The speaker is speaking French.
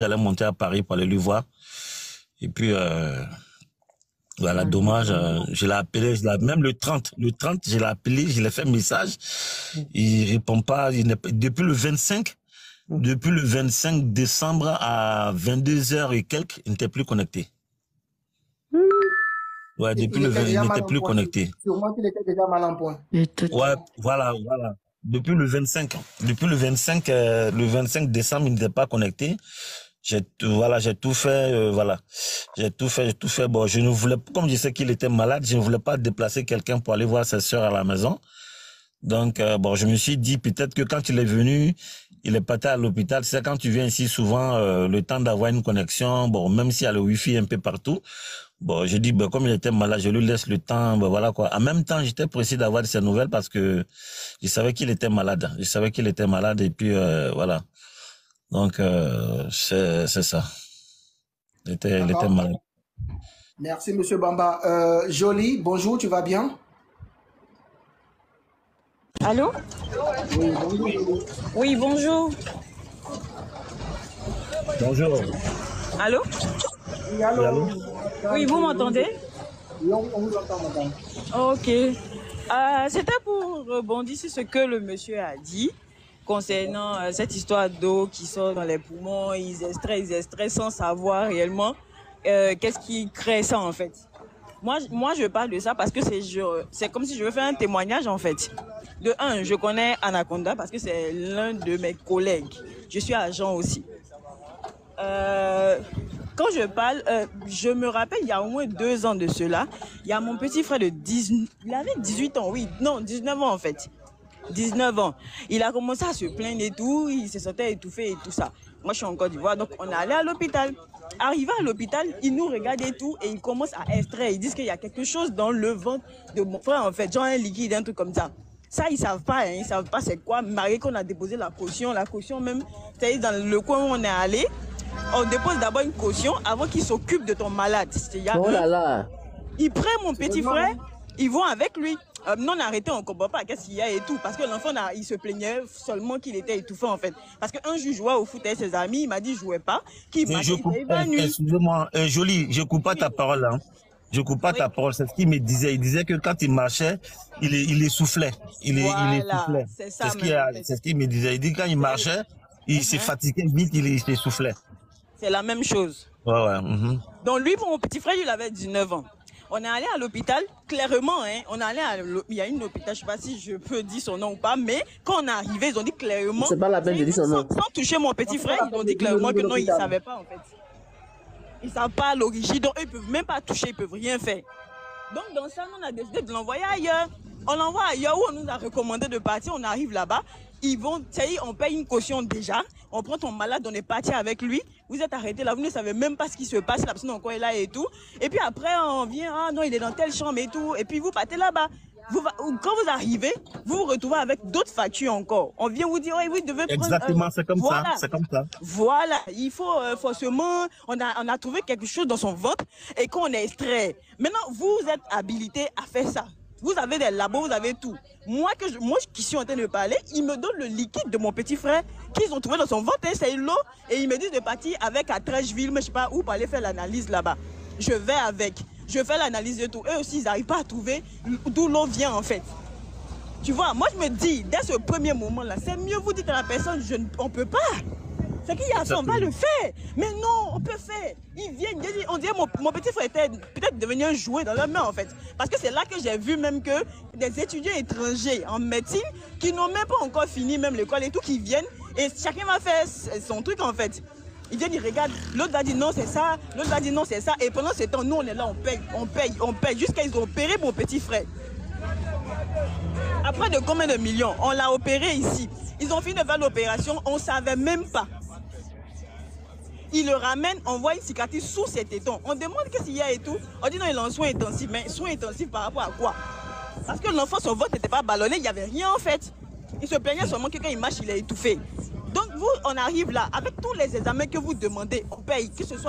j'allais monter à Paris pour aller lui voir. Et puis, voilà, dommage, je l'ai appelé, même le 30, je l'ai appelé, je l'ai fait un message. Il répond pas, depuis le 25 décembre à 22h et quelques, il n'était plus connecté. Ouais, depuis le 20, il n'était plus connecté. Sûrement qu'il était déjà mal en point. Ouais, voilà. Depuis le 25 décembre, il n'était pas connecté. J'ai tout fait, J'ai tout fait. Bon, je ne voulais, comme je sais qu'il était malade, je ne voulais pas déplacer quelqu'un pour aller voir sa sœur à la maison. Donc, bon, je me suis dit peut-être que quand il est venu, il est parti à l'hôpital. C'est quand tu viens ici souvent, le temps d'avoir une connexion, bon, même s'il y a le wifi un peu partout. Bon, je dis, ben, comme il était malade, je lui laisse le temps, ben, voilà, quoi. En même temps, j'étais pressé d'avoir de ses nouvelles parce que je savais qu'il était malade. Et puis, voilà. Donc, c'est ça. Il était malade. Merci, Monsieur Bamba. Jolie, bonjour, tu vas bien? Allô? Oui, bonjour. Oui, bonjour. Bonjour. Allô? Oui, allô? Oui, vous m'entendez? Oui, on vous entend, madame. Ok. C'était pour rebondir sur ce que le monsieur a dit concernant cette histoire d'eau qui sort dans les poumons. Ils extraient sans savoir réellement qu'est-ce qui crée ça en fait. Moi, je parle de ça parce que c'est comme si je veux faire un témoignage en fait. De un, je connais Anaconda parce que c'est l'un de mes collègues. Je suis agent aussi. Quand je parle, je me rappelle, il y a au moins 2 ans de cela, il y a mon petit frère de 19, il avait 18 ans, oui, non, 19 ans en fait. 19 ans. Il a commencé à se plaindre et tout, il se sentait étouffé et tout ça. Moi, je suis en Côte d'Ivoire, donc on est allé à l'hôpital. Arrivé à l'hôpital, il nous regarde et tout, et il commence à extraire. Ils disent qu'il y a quelque chose dans le ventre de mon frère, en fait, genre un liquide, un truc comme ça. Ça, ils savent pas, hein, ils savent pas c'est quoi. Malgré qu'on a déposé la caution même, c'est dans le coin où on est allé, on dépose d'abord une caution avant qu'il s'occupe de ton malade. Oh là là. Il prend mon petit frère, ils vont avec lui. Non, on a arrêté, on ne comprend pas qu'est-ce qu'il y a et tout. Parce que l'enfant, il se plaignait seulement qu'il était étouffé en fait. Parce qu'un jour, je jouais au foot avec ses amis, il m'a dit, je jouais pas. Excusez-moi, Jolie, je coupe pas ta parole là. Je coupe pas ta parole, c'est ce qu'il me disait. Il disait que quand il marchait, il essoufflait. Il essoufflait. C'est ça. C'est ce qu'il me disait. Il dit quand il marchait, il s'est fatigué vite, il essoufflait. C'est la même chose. Ouais. Donc lui, mon petit frère, il avait 19 ans. On est allé à l'hôpital, clairement, hein, il y a une hôpital, je sais pas si je peux dire son nom ou pas, mais quand on est arrivé, ils ont dit clairement. C'est pas la peine de dire son nom. Sans toucher mon petit frère, ils ont dit clairement que non, ils savaient pas en fait. Ils savent pas l'origine, donc eux, ils peuvent même pas toucher, ils peuvent rien faire. Donc dans ça, nous, on a décidé de l'envoyer ailleurs. On l'envoie ailleurs où on nous a recommandé de partir, on arrive là-bas. On paye une caution déjà, on prend ton malade, on est parti avec lui, vous êtes arrêté là, vous ne savez même pas ce qui se passe, la personne encore est là et tout. Et puis après, on vient, ah non, il est dans telle chambre et tout, et puis vous partez là-bas. Quand vous arrivez, vous vous retrouvez avec d'autres factures encore. On vient vous dire, oui, vous devez prendre... Exactement, c'est comme ça, c'est comme ça. Voilà, il faut forcément... On a trouvé quelque chose dans son ventre et qu'on extrait. Maintenant, vous êtes habilité à faire ça. Vous avez des labos, vous avez tout. Moi qui suis en train de parler, ils me donnent le liquide de mon petit frère qu'ils ont trouvé dans son ventre, c'est l'eau, et ils me disent de partir avec à Trècheville, mais je sais pas où, pour aller faire l'analyse là-bas. Je vais avec, je fais l'analyse et tout. Eux aussi, ils n'arrivent pas à trouver d'où l'eau vient en fait. Tu vois, moi je me dis, dès ce premier moment-là, c'est mieux vous dites à la personne, on peut pas. C'est qu'il y a ça, on va le faire. Mais non, on peut faire. Ils viennent, on dirait mon petit frère était peut-être devenu un jouet dans leur main en fait. Parce que c'est là que j'ai vu même que des étudiants étrangers en médecine qui n'ont même pas encore fini même l'école et tout, qui viennent et chacun va faire son truc en fait. Ils viennent, ils regardent, l'autre va dire non c'est ça, l'autre va dire non c'est ça. Et pendant ce temps, nous on est là, on paye jusqu'à ils ont opéré mon petit frère. Après de combien de millions? On l'a opéré ici. Ils ont fini de faire l'opération, on ne savait même pas. Il le ramène, on voit une cicatrice sous ses tétons. On demande qu'est-ce qu'il y a et tout. On dit non, il est en soins intensifs. Mais soins intensifs par rapport à quoi? Parce que l'enfant, son ventre n'était pas ballonné, il n'y avait rien en fait. Il se plaignait seulement que quand il marche, il est étouffé. Donc vous, on arrive là, avec tous les examens que vous demandez, on paye, que ce soit